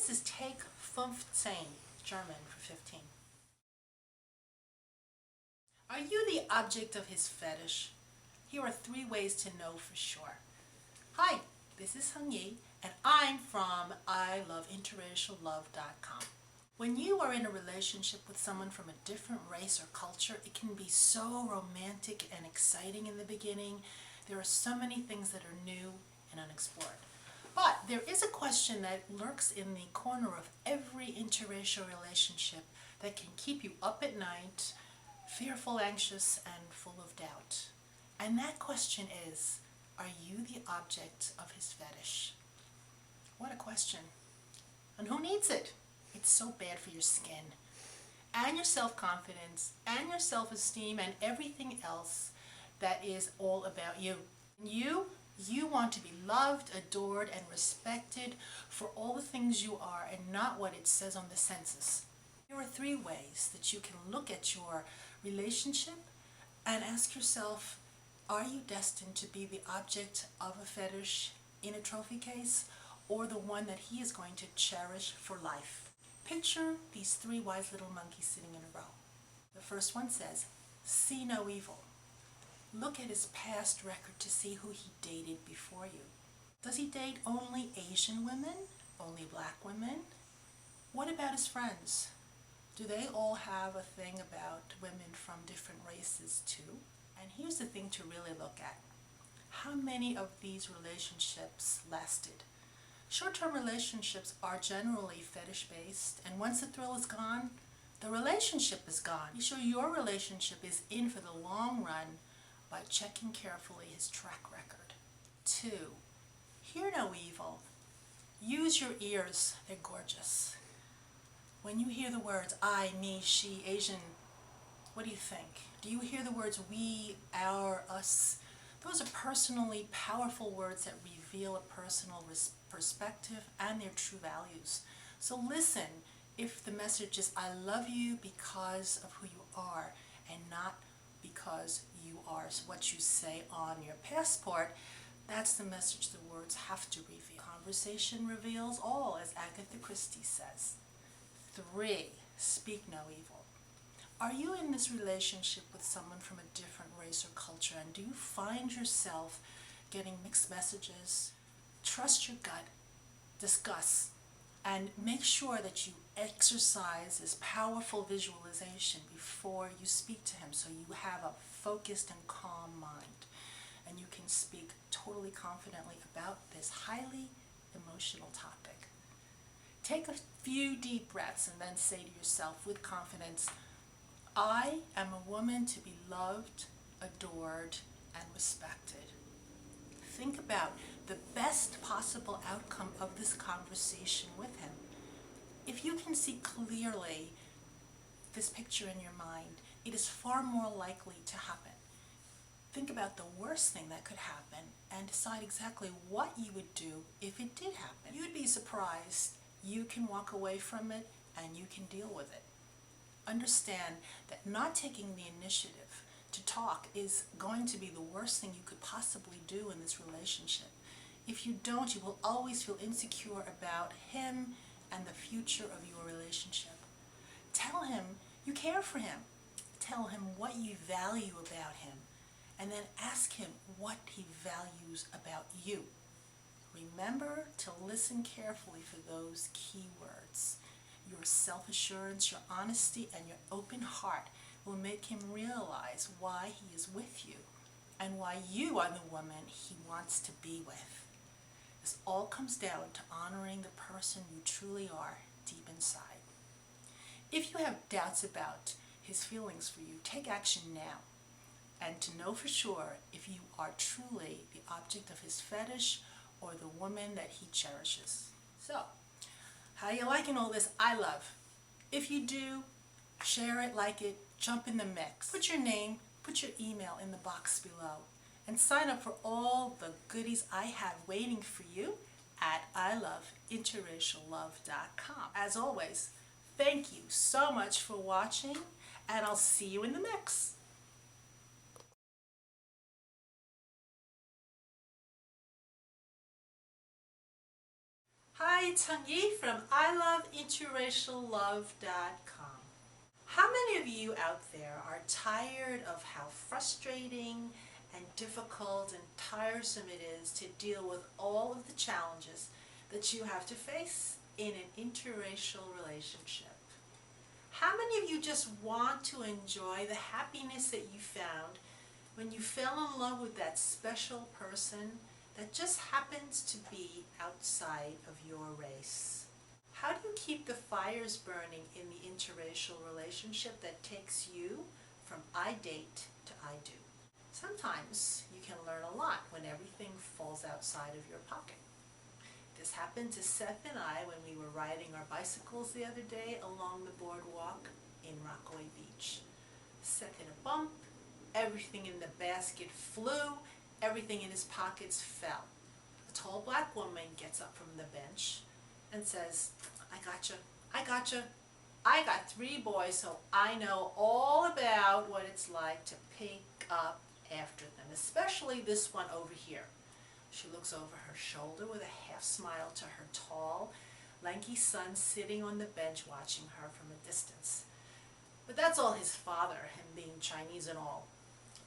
This is Take 15, German for 15. Are you the object of his fetish? Here are 3 ways to know for sure. Hi, this is Hung Yi, and I'm from ILoveInterracialLove.com. When you are in a relationship with someone from a different race or culture, it can be so romantic and exciting in the beginning. There are so many things that are new and unexplored. But there is a question that lurks in the corner of every interracial relationship that can keep you up at night, fearful, anxious, and full of doubt. And that question is, are you the object of his fetish? What a question. And who needs it? It's so bad for your skin, and your self-confidence, and your self-esteem, and everything else that is all about you. You want to be loved, adored, and respected for all the things you are and not what it says on the census. There are 3 ways that you can look at your relationship and ask yourself, are you destined to be the object of a fetish in a trophy case, or the one that he is going to cherish for life? Picture these 3 wise little monkeys sitting in a row. The first one says, see no evil. Look at his past record to see who he dated before you. Does he date only Asian women? Only black women? What about his friends? Do they all have a thing about women from different races too? And here's the thing to really look at. How many of these relationships lasted? Short-term relationships are generally fetish-based, and once the thrill is gone, the relationship is gone. Be sure your relationship is in for the long run by checking carefully his track record. 2, hear no evil. Use your ears, they're gorgeous. When you hear the words I, me, she, Asian, what do you think? Do you hear the words we, our, us? Those are personally powerful words that reveal a personal perspective and their true values. So listen if the message is I love you because of who you are and not because you are what you say on your passport. That's the message the words have to reveal. Conversation reveals all, as Agatha Christie says. 3, speak no evil. Are you in this relationship with someone from a different race or culture, and do you find yourself getting mixed messages? Trust your gut, discuss, and make sure that you exercise this powerful visualization before you speak to him, so you have a focused and calm mind, and you can speak totally confidently about this highly emotional topic. Take a few deep breaths and then say to yourself with confidence, I am a woman to be loved, adored, and respected. Think about the best possible outcome of this conversation with him. If you can see clearly this picture in your mind, it is far more likely to happen. Think about the worst thing that could happen and decide exactly what you would do if it did happen. You'd be surprised. You can walk away from it and you can deal with it. Understand that not taking the initiative to talk is going to be the worst thing you could possibly do in this relationship. If you don't, you will always feel insecure about him and the future of your relationship. Tell him you care for him. Tell him what you value about him, and then ask him what he values about you. Remember to listen carefully for those key words. Your self-assurance, your honesty, and your open heart will make him realize why he is with you and why you are the woman he wants to be with. This all comes down to honoring the person you truly are deep inside. If you have doubts about his feelings for you, take action now. And to know for sure if you are truly the object of his fetish or the woman that he cherishes. So, how you liking all this I love? If you do, share it, like it, jump in the mix. Put your name, put your email in the box below, and sign up for all the goodies I have waiting for you at ILoveInterracialLove.com. As always, thank you so much for watching, and I'll see you in the mix. Hi, it's Hung Yi from ILoveInterracialLove.com. How many of you out there are tired of how frustrating and difficult and tiresome it is to deal with all of the challenges that you have to face in an interracial relationship? How many of you just want to enjoy the happiness that you found when you fell in love with that special person that just happens to be outside of your race? How do you keep the fires burning in the interracial relationship that takes you from I date to I do? Sometimes you can learn a lot when everything falls outside of your pocket. This happened to Seth and I when we were riding our bicycles the other day along the boardwalk in Rockaway Beach. Seth hit a bump, everything in the basket flew, everything in his pockets fell. A tall black woman gets up from the bench and says, I gotcha. I got 3 boys, so I know all about what it's like to pick up after them, especially this one over here. She looks over her shoulder with a half smile to her tall, lanky son sitting on the bench watching her from a distance. But that's all his father, him being Chinese and all.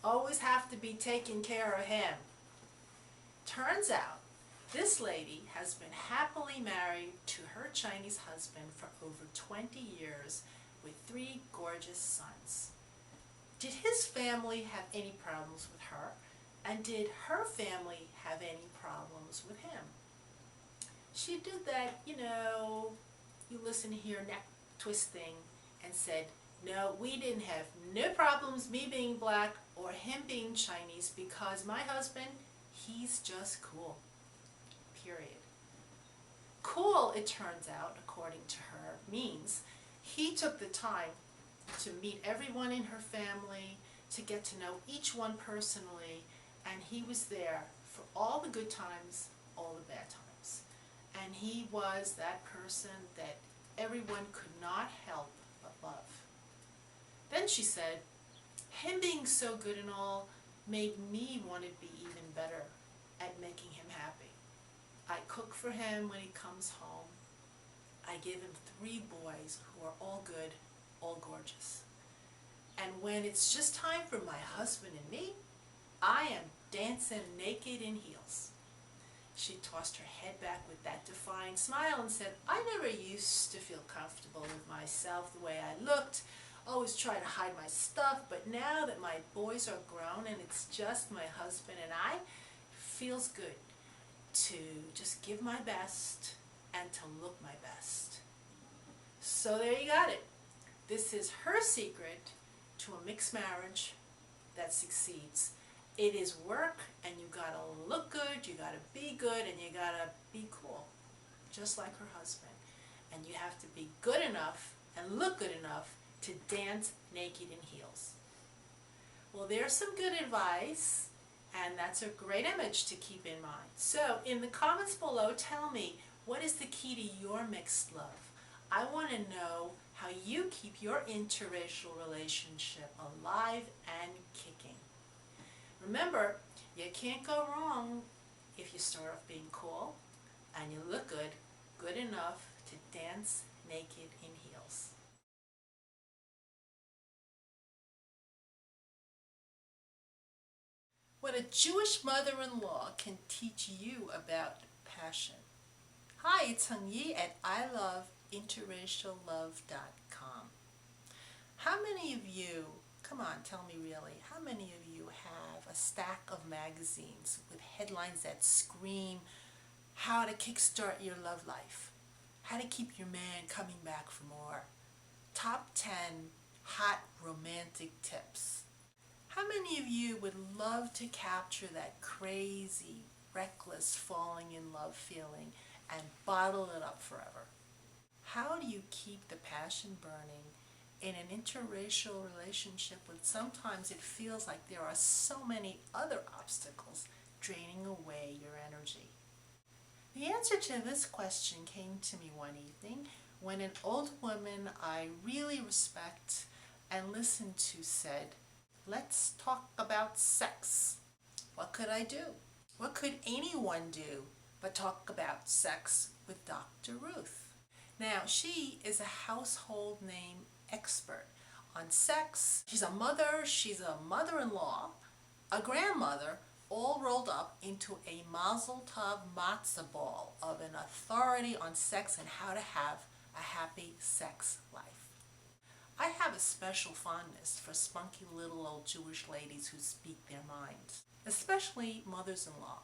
Always have to be taking care of him. Turns out, this lady has been happily married to her Chinese husband for over 20 years with 3 gorgeous sons. Did his family have any problems with her? And did her family have any problems with him? She did that, you listen here, neck twisting, and said, no, we didn't have no problems, me being black or him being Chinese, because my husband, he's just cool. Period. Cool, it turns out, according to her, means he took the time to meet everyone in her family, to get to know each one personally, and he was there for all the good times, all the bad times. And he was that person that everyone could not help but love. Then she said, him being so good and all made me want to be even better at making him happy. I cook for him when he comes home. I give him 3 boys who are all good, all gorgeous. And when it's just time for my husband and me, I am dancing naked in heels. She tossed her head back with that defiant smile and said, I never used to feel comfortable with myself the way I looked. Always try to hide my stuff, but now that my boys are grown and it's just my husband and I, it feels good to just give my best and to look my best. So there you got it. This is her secret to a mixed marriage that succeeds. It is work, and you gotta look good, you gotta be good, and you gotta be cool, just like her husband. And you have to be good enough and look good enough to dance naked in heels. Well, there's some good advice, and that's a great image to keep in mind. So in the comments below, tell me, what is the key to your mixed love? I want to know how you keep your interracial relationship alive and kicking. Remember, you can't go wrong if you start off being cool and you look good, good enough to dance naked in heels. What a Jewish mother-in-law can teach you about passion. Hi, it's Hung Yi at ILoveInterracialLove.com. How many of you, come on, tell me really, how many of you have a stack of magazines with headlines that scream how to kickstart your love life, how to keep your man coming back for more, top 10 hot romantic tips? How many of you would love to capture that crazy, reckless, falling in love feeling and bottle it up forever? How do you keep the passion burning in an interracial relationship when sometimes it feels like there are so many other obstacles draining away your energy? The answer to this question came to me one evening when an old woman I really respect and listen to said, "Let's talk about sex." What could I do? What could anyone do but talk about sex with Dr. Ruth. Now, she is a household name expert on sex. She's a mother, she's a mother-in-law, a grandmother, all rolled up into a mazel tov matzah ball of an authority on sex and how to have a happy sex life. I have a special fondness for spunky little old Jewish ladies who speak their minds, especially mothers-in-law.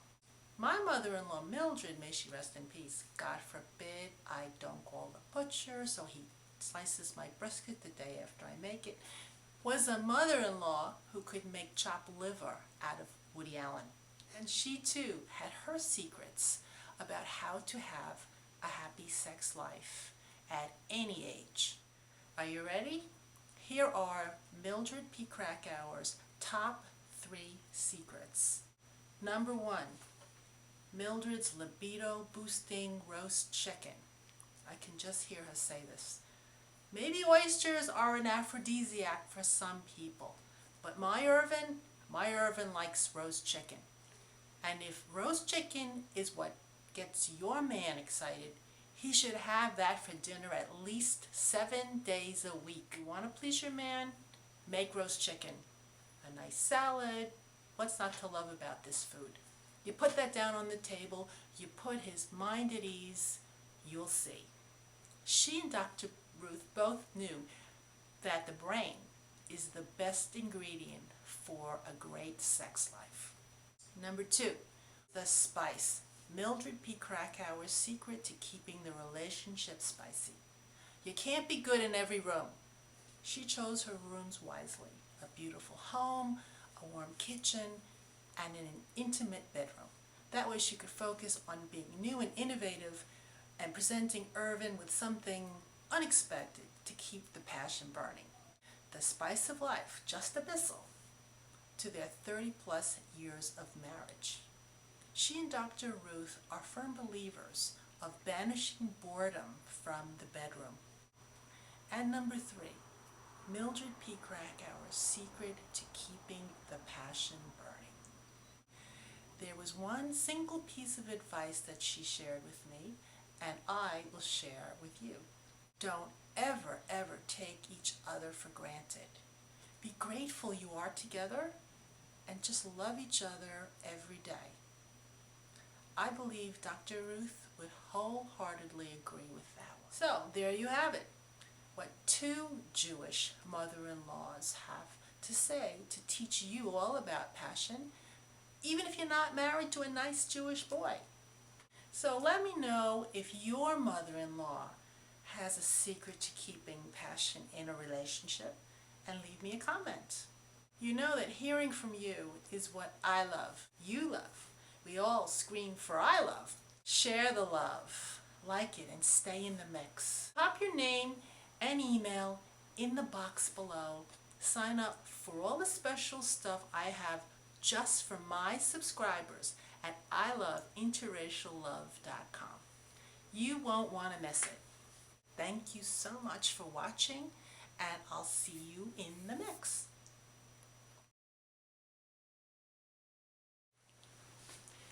My mother-in-law Mildred, may she rest in peace, God forbid I don't call the butcher so he slices my brisket the day after I make it, was a mother-in-law who could make chopped liver out of Woody Allen. And she too had her secrets about how to have a happy sex life at any age. Are you ready? Here are Mildred P. Krakauer's top 3 secrets. Number 1, Mildred's libido boosting roast chicken. I can just hear her say this. Maybe oysters are an aphrodisiac for some people, but my Irvin likes roast chicken. And if roast chicken is what gets your man excited, he should have that for dinner at least 7 days a week. You want to please your man? Make roast chicken. A nice salad. What's not to love about this food? You put that down on the table, you put his mind at ease, you'll see. She and Dr. Ruth both knew that the brain is the best ingredient for a great sex life. Number 2, the spice. Mildred P. Krakauer's secret to keeping the relationship spicy. You can't be good in every room. She chose her rooms wisely. A beautiful home, a warm kitchen, and an intimate bedroom. That way she could focus on being new and innovative and presenting Irvin with something unexpected to keep the passion burning. The spice of life, just a bissel, to their 30-plus years of marriage. She and Dr. Ruth are firm believers of banishing boredom from the bedroom. And number 3, Mildred P. Krakauer's secret to keeping the passion burning. There was one single piece of advice that she shared with me, and I will share with you. Don't ever, ever take each other for granted. Be grateful you are together, and just love each other every day. I believe Dr. Ruth would wholeheartedly agree with that one. So, there you have it. What 2 Jewish mother-in-laws have to say to teach you all about passion, even if you're not married to a nice Jewish boy. So let me know if your mother-in-law has a secret to keeping passion in a relationship, and leave me a comment. You know that hearing from you is what I love, you love. We all scream for I love. Share the love, like it, and stay in the mix. Pop your name and email in the box below. Sign up for all the special stuff I have just for my subscribers at iloveinterraciallove.com. You won't want to miss it. Thank you so much for watching, and I'll see you in the mix.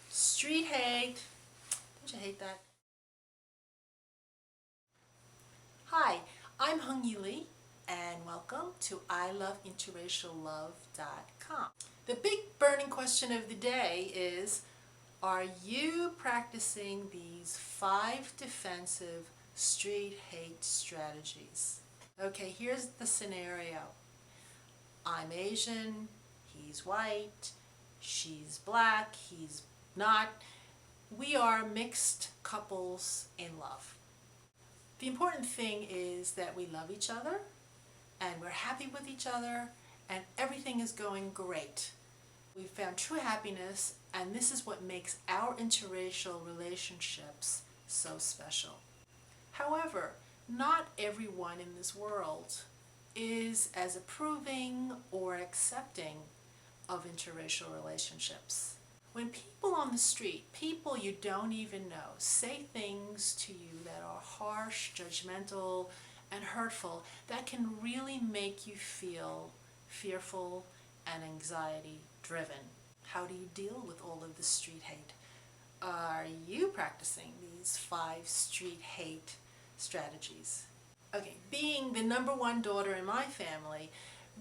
Street hate. Don't you hate that? Hi, I'm Hung Yi Lee, and welcome to iloveinterraciallove.com. The big burning question of the day is, are you practicing these 5 defensive street hate strategies? Okay, here's the scenario. I'm Asian, he's white, she's black, he's not. We are mixed couples in love. The important thing is that we love each other and we're happy with each other and everything is going great. We've found true happiness, and this is what makes our interracial relationships so special. However, not everyone in this world is as approving or accepting of interracial relationships. When people on the street, people you don't even know, say things to you that are harsh, judgmental, and hurtful, that can really make you feel fearful and anxiety driven. How do you deal with all of the street hate? Are you practicing these 5 street hate strategies? Okay, being the number one daughter in my family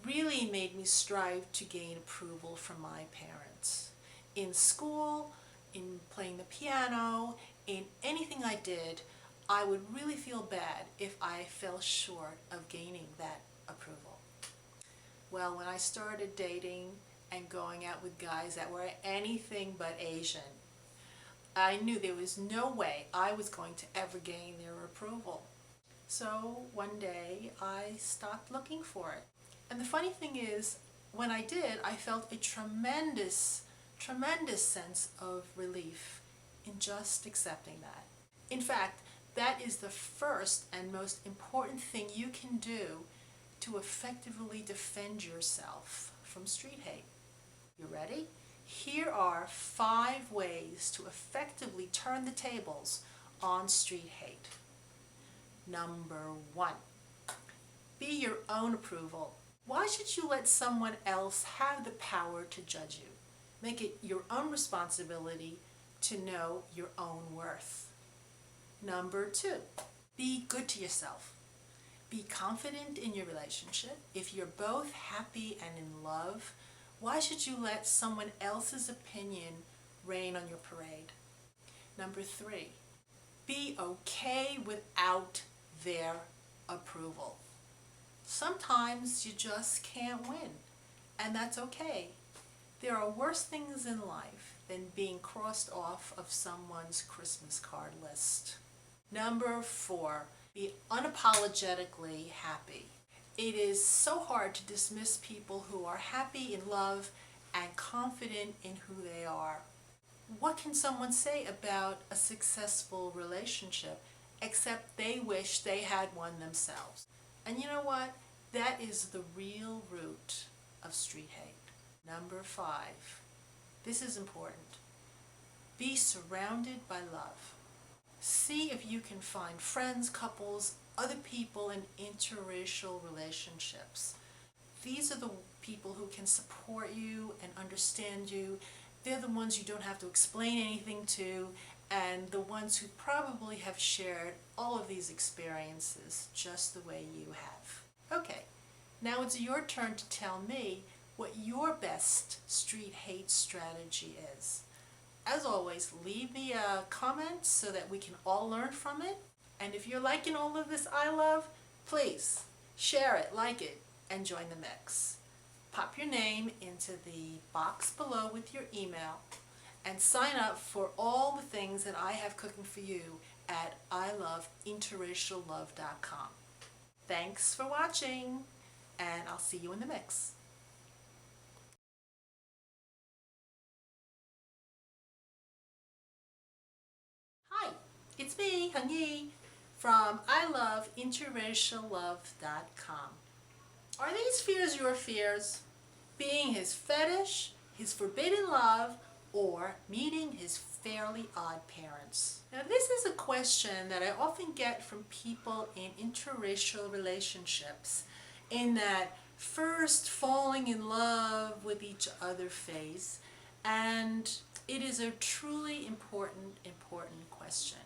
really made me strive to gain approval from my parents. In school, in playing the piano, in anything I did, I would really feel bad if I fell short of gaining that approval. Well, when I started dating and going out with guys that were anything but Asian, I knew there was no way I was going to ever gain their approval. So one day I stopped looking for it. And the funny thing is, when I did, I felt a tremendous sense of relief in just accepting that. In fact, that is the first and most important thing you can do to effectively defend yourself from street hate. You ready? Here are 5 ways to effectively turn the tables on street hate. Number 1, be your own approval. Why should you let someone else have the power to judge you? Make it your own responsibility to know your own worth. Number 2, be good to yourself. Be confident in your relationship. If you're both happy and in love, why should you let someone else's opinion rain on your parade? Number 3, be okay without their approval. Sometimes you just can't win, and that's okay. There are worse things in life than being crossed off of someone's Christmas card list. Number 4, be unapologetically happy. It is so hard to dismiss people who are happy in love and confident in who they are. What can someone say about a successful relationship except they wish they had one themselves? And you know what? That is the real root of street hate. Number 5, this is important. Be surrounded by love. See if you can find friends, couples, other people in interracial relationships. These are the people who can support you and understand you. They're the ones you don't have to explain anything to, and the ones who probably have shared all of these experiences just the way you have. Okay, now it's your turn to tell me what your best street hate strategy is. As always, leave me a comment so that we can all learn from it. And if you're liking all of this I love, please share it, like it, and join the mix. Pop your name into the box below with your email and sign up for all the things that I have cooking for you at iloveinterraciallove.com. Thanks for watching, and I'll see you in the mix. Hi, it's me, Hung Yi, from iloveinterraciallove.com. Are these fears your fears? Being his fetish, his forbidden love, or meeting his fairly odd parents? Now, this is a question that I often get from people in interracial relationships, in that first falling in love with each other phase, and it is a truly important question.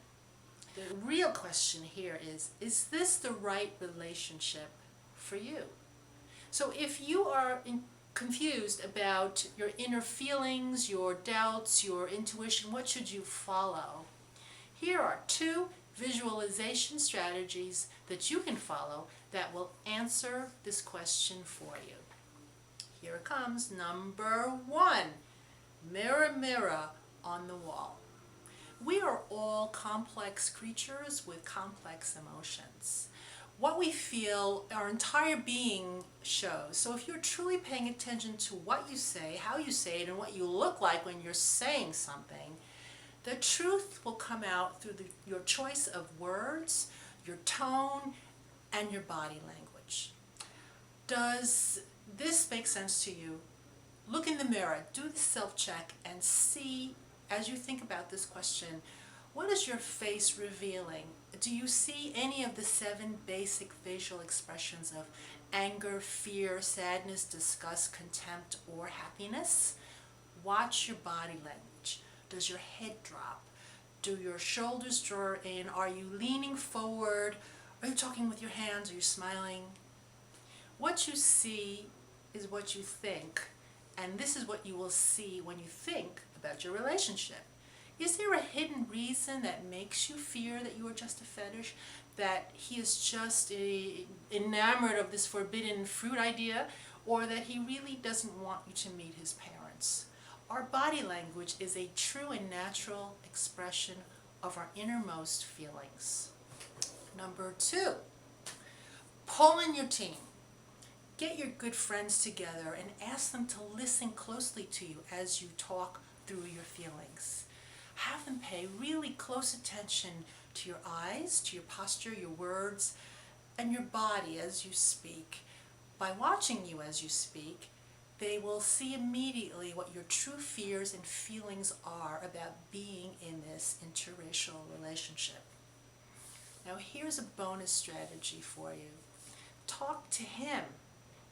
The real question here is this the right relationship for you? So if you are confused about your inner feelings, your doubts, your intuition, what should you follow? Here are 2 visualization strategies that you can follow that will answer this question for you. Here it comes. Number 1, mirror, mirror on the wall. We are all complex creatures with complex emotions. What we feel, our entire being shows. So if you're truly paying attention to what you say, how you say it, and what you look like when you're saying something, the truth will come out through your choice of words, your tone, and your body language. Does this make sense to you? Look in the mirror, do the self-check, and see, as you think about this question, what is your face revealing? Do you see any of the 7 basic facial expressions of anger, fear, sadness, disgust, contempt, or happiness? Watch your body language. Does your head drop? Do your shoulders draw in? Are you leaning forward? Are you talking with your hands? Are you smiling? What you see is what you think, and this is what you will see when you think about your relationship. Is there a hidden reason that makes you fear that you are just a fetish? That he is just enamored of this forbidden fruit idea? Or that he really doesn't want you to meet his parents? Our body language is a true and natural expression of our innermost feelings. Number 2, pull in your team. Get your good friends together and ask them to listen closely to you as you talk through your feelings. Have them pay really close attention to your eyes, to your posture, your words, and your body as you speak. By watching you as you speak, they will see immediately what your true fears and feelings are about being in this interracial relationship. Now here's a bonus strategy for you. Talk to him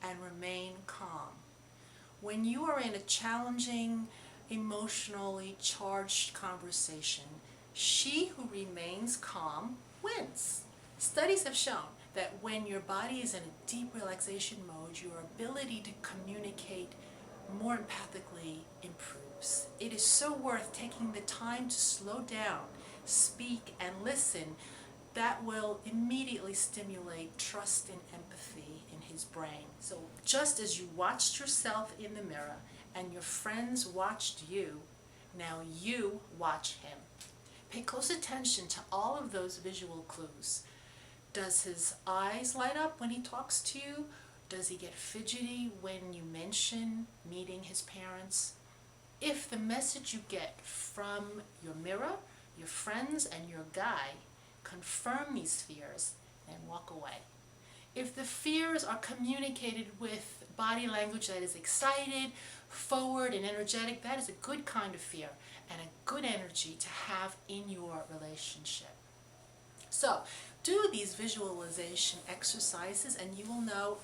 and remain calm. When you are in a challenging, emotionally charged conversation, she who remains calm wins. Studies have shown that when your body is in a deep relaxation mode, your ability to communicate more empathically improves. It is so worth taking the time to slow down, speak, and listen. That will immediately stimulate trust and empathy in his brain. So just as you watched yourself in the mirror and your friends watched you, now you watch him. Pay close attention to all of those visual clues. Does his eyes light up when he talks to you? Does he get fidgety when you mention meeting his parents? If the message you get from your mirror, your friends, and your guy confirm these fears, then walk away. If the fears are communicated with body language that is excited, forward, and energetic, that is a good kind of fear and a good energy to have in your relationship. So, do these visualization exercises and you will know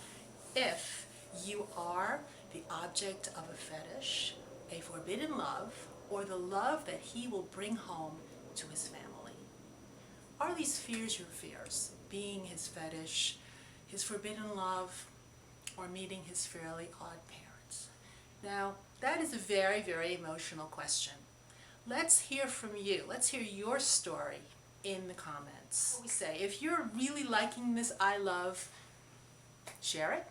if you are the object of a fetish, a forbidden love, or the love that he will bring home to his family. Are these fears your fears? Being his fetish, his forbidden love, or meeting his fairly odd parents? Now, that is a very, very emotional question. Let's hear from you. Let's hear your story in the comments. We say, if you're really liking this I love, share it,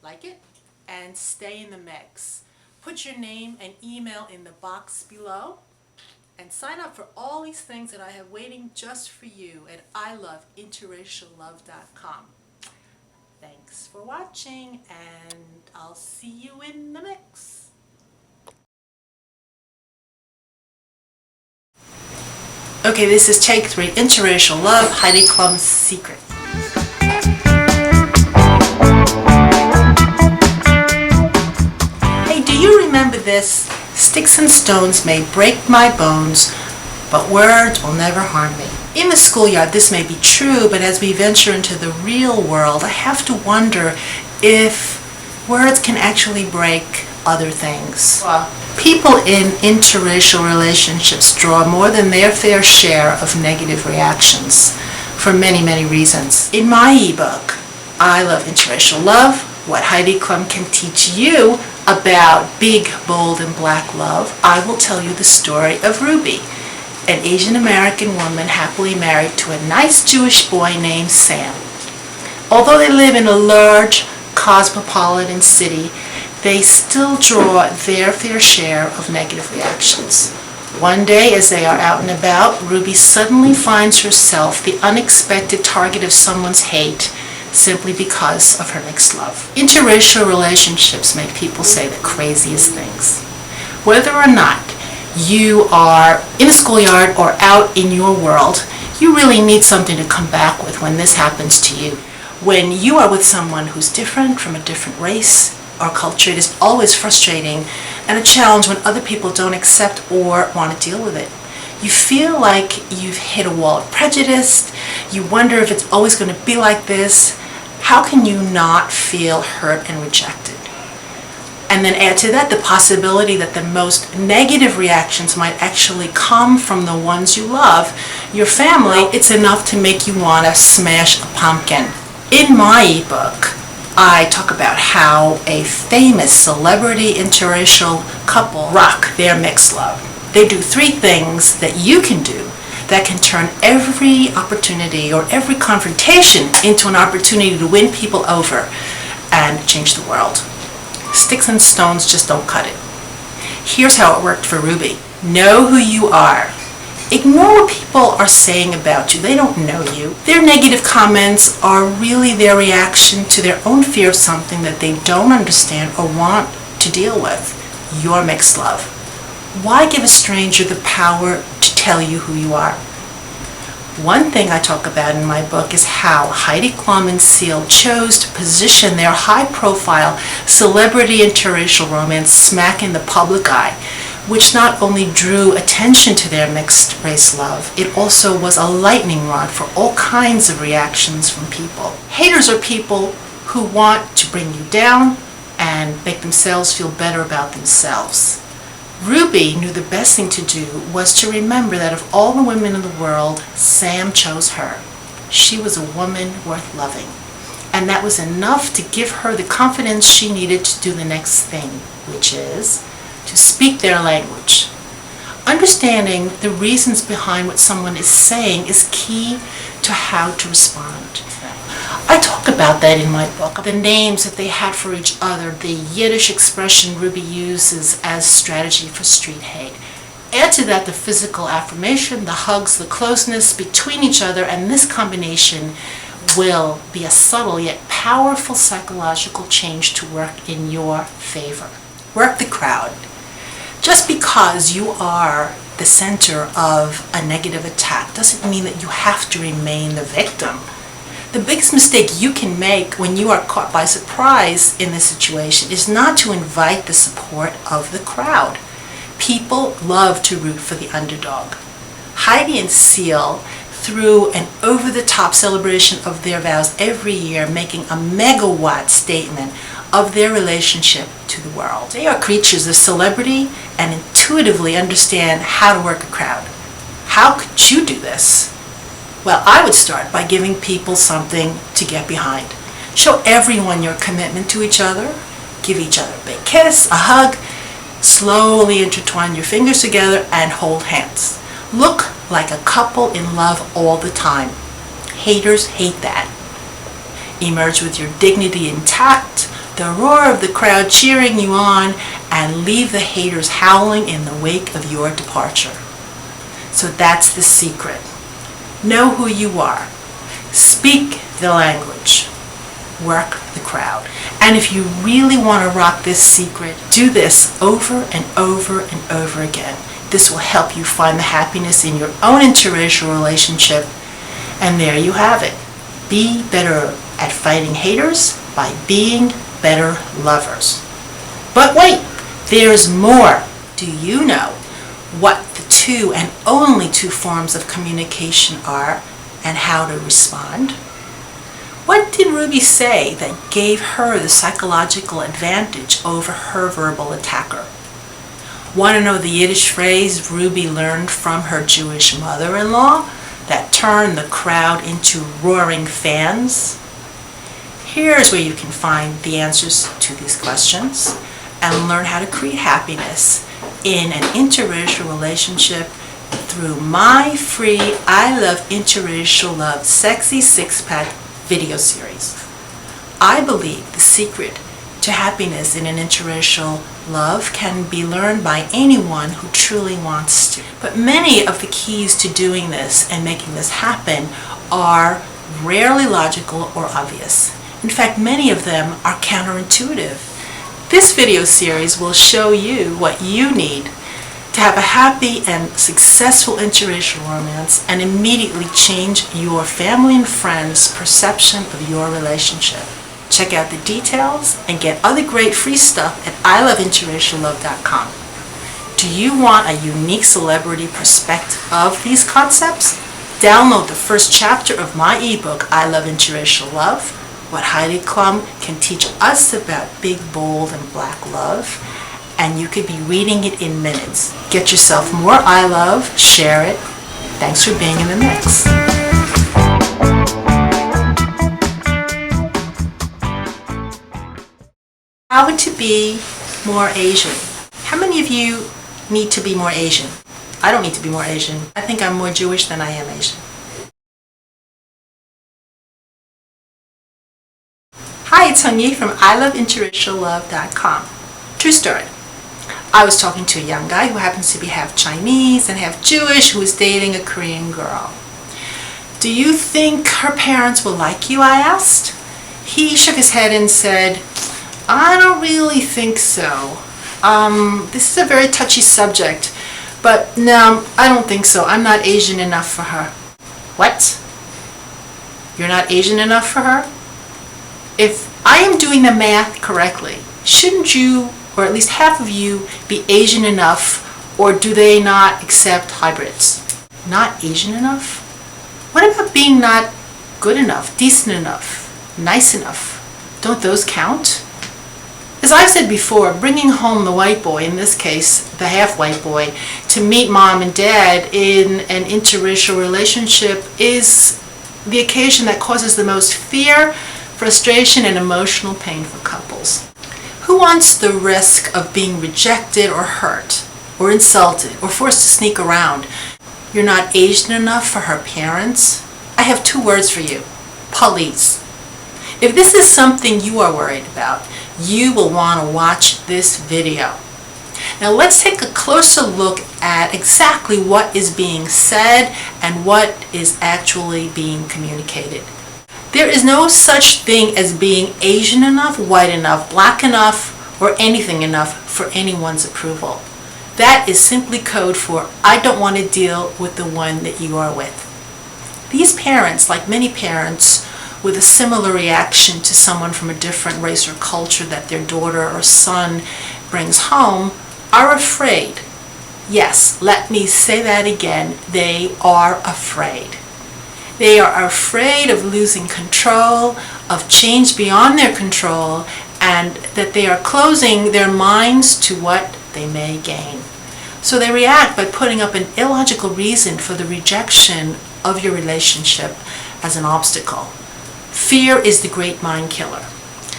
like it, and stay in the mix. Put your name and email in the box below. And sign up for all these things that I have waiting just for you at iloveinterraciallove.com. Thanks for watching, and I'll see you in the mix. Okay, this is take 3, Interracial Love, Heidi Klum's Secret. Hey, do you remember this? Sticks and stones may break my bones, but words will never harm me. In the schoolyard, this may be true, but as we venture into the real world, I have to wonder if words can actually break other things. People in interracial relationships draw more than their fair share of negative reactions for many, many reasons. In my ebook, I Love Interracial Love, What Heidi Klum Can Teach You About Big, Bold, and Black Love, I will tell you the story of Ruby, an Asian American woman happily married to a nice Jewish boy named Sam. Although they live in a large cosmopolitan city, they still draw their fair share of negative reactions. One day, as they are out and about, Ruby suddenly finds herself the unexpected target of someone's hate simply because of her mixed love. Interracial relationships make people say the craziest things. Whether or not you are in a schoolyard or out in your world, you really need something to come back with when this happens to you. When you are with someone who's different, from a different race or culture, it is always frustrating and a challenge when other people don't accept or want to deal with it. You feel like you've hit a wall of prejudice. You wonder if it's always going to be like this. How can you not feel hurt and rejected? And then add to that the possibility that the most negative reactions might actually come from the ones you love, your family, it's enough to make you want to smash a pumpkin. In my ebook, I talk about how a famous celebrity interracial couple rock their mixed love. They do 3 things that you can do that can turn every opportunity or every confrontation into an opportunity to win people over and change the world. Sticks and stones just don't cut it. Here's how it worked for Ruby. Know who you are. Ignore what people are saying about you. They don't know you. Their negative comments are really their reaction to their own fear of something that they don't understand or want to deal with. Your mixed love. Why give a stranger the power to tell you who you are? One thing I talk about in my book is how Heidi Klum and Seal chose to position their high-profile celebrity interracial romance smack in the public eye, which not only drew attention to their mixed race love, it also was a lightning rod for all kinds of reactions from people. Haters are people who want to bring you down and make themselves feel better about themselves. Ruby knew the best thing to do was to remember that of all the women in the world, Sam chose her. She was a woman worth loving. And that was enough to give her the confidence she needed to do the next thing, which is to speak their language. Understanding the reasons behind what someone is saying is key to how to respond. I talk about that in my book, the names that they had for each other, the Yiddish expression Ruby uses as strategy for street hate. Add to that the physical affirmation, the hugs, the closeness between each other, and this combination will be a subtle yet powerful psychological change to work in your favor. Work the crowd. Just because you are the center of a negative attack doesn't mean that you have to remain the victim. The biggest mistake you can make when you are caught by surprise in this situation is not to invite the support of the crowd. People love to root for the underdog. Heidi and Seal threw an over-the-top celebration of their vows every year, making a megawatt statement of their relationship to the world. They are creatures of celebrity and intuitively understand how to work a crowd. How could you do this? Well, I would start by giving people something to get behind. Show everyone your commitment to each other. Give each other a big kiss, a hug. Slowly intertwine your fingers together and hold hands. Look like a couple in love all the time. Haters hate that. Emerge with your dignity intact, the roar of the crowd cheering you on, and leave the haters howling in the wake of your departure. So that's the secret. Know who you are. Speak the language. Work the crowd. And if you really want to rock this secret, do this over and over and over again. This will help you find the happiness in your own interracial relationship. And there you have it. Be better at fighting haters by being better lovers. But wait, there's more. Do you know what the 2 and only 2 forms of communication are and how to respond? What did Ruby say that gave her the psychological advantage over her verbal attacker? Want to know the Yiddish phrase Ruby learned from her Jewish mother-in-law that turned the crowd into roaring fans? Here's where you can find the answers to these questions and learn how to create happiness in an interracial relationship through my free I Love Interracial Love Sexy Six-Pack video series. I believe the secret to happiness in an interracial love can be learned by anyone who truly wants to. But many of the keys to doing this and making this happen are rarely logical or obvious. In fact, many of them are counterintuitive. This video series will show you what you need to have a happy and successful interracial romance and immediately change your family and friends' perception of your relationship. Check out the details and get other great free stuff at iloveinterraciallove.com. Do you want a unique celebrity perspective of these concepts? Download the first chapter of my ebook, I Love Interracial Love, what Heidi Klum can teach us about big, bold, and black love, and you could be reading it in minutes. Get yourself more I love, share it. Thanks for being in the mix. How to be more Asian. How many of you need to be more Asian? I don't need to be more Asian. I think I'm more Jewish than I am Asian. Hi, it's Hung Yi from ILoveInterracialLove.com. True story. I was talking to a young guy who happens to be half Chinese and half Jewish who was dating a Korean girl. Do you think her parents will like you? I asked. He shook his head and said, I don't really think so. This is a very touchy subject, but no, I don't think so. I'm not Asian enough for her. What? You're not Asian enough for her? If I am doing the math correctly, shouldn't you, or at least half of you, be Asian enough, or do they not accept hybrids? Not Asian enough? What about being not good enough, decent enough, nice enough? Don't those count? As I've said before, bringing home the white boy, in this case the half-white boy, to meet mom and dad in an interracial relationship is the occasion that causes the most fear, frustration, and emotional pain for couples. Who wants the risk of being rejected or hurt or insulted or forced to sneak around? You're not Asian enough for her parents? I have 2 words for you. Police. If this is something you are worried about, you will want to watch this video. Now let's take a closer look at exactly what is being said and what is actually being communicated. There is no such thing as being Asian enough, white enough, black enough, or anything enough for anyone's approval. That is simply code for I don't want to deal with the one that you are with. These parents, like many parents with a similar reaction to someone from a different race or culture that their daughter or son brings home, are afraid. Yes, let me say that again. They are afraid. They are afraid of losing control, of change beyond their control, and that they are closing their minds to what they may gain. So they react by putting up an illogical reason for the rejection of your relationship as an obstacle. Fear is the great mind killer.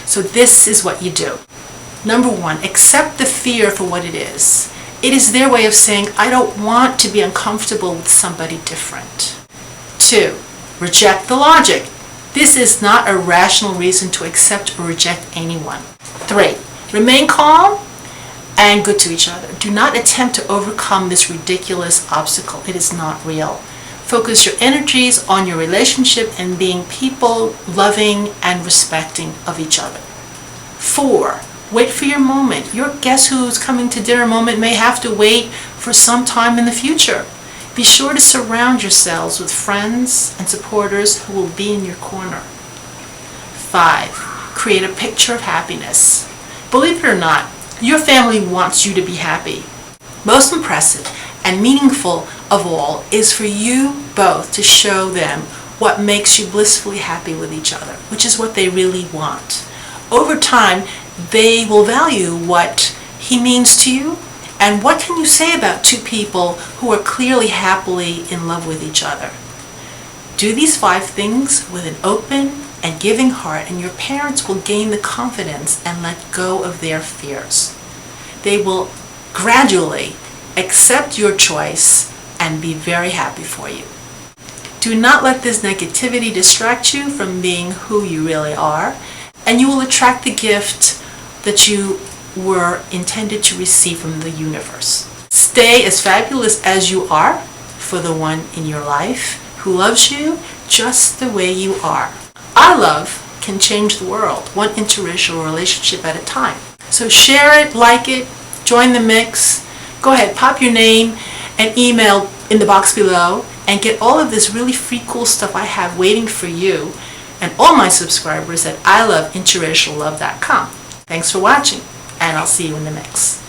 So this is what you do. Number 1, accept the fear for what it is. It is their way of saying, I don't want to be uncomfortable with somebody different. 2, reject the logic. This is not a rational reason to accept or reject anyone. 3, remain calm and good to each other. Do not attempt to overcome this ridiculous obstacle. It is not real. Focus your energies on your relationship and being people loving and respecting of each other. 4, wait for your moment. Your guess who's coming to dinner moment may have to wait for some time in the future. Be sure to surround yourselves with friends and supporters who will be in your corner. 5, create a picture of happiness. Believe it or not, your family wants you to be happy. Most impressive and meaningful of all is for you both to show them what makes you blissfully happy with each other, which is what they really want. Over time, they will value what he means to you, and what can you say about 2 people who are clearly happily in love with each other? Do these 5 things with an open and giving heart, and your parents will gain the confidence and let go of their fears. They will gradually accept your choice and be very happy for you. Do not let this negativity distract you from being who you really are, and you will attract the gift that you were intended to receive from the universe. Stay as fabulous as you are for the one in your life who loves you just the way you are. Our love can change the world, one interracial relationship at a time. So share it, like it, join the mix. Go ahead, pop your name and email in the box below and get all of this really free cool stuff I have waiting for you and all my subscribers at ILoveInterracialLove.com. Thanks for watching, and I'll see you in the mix.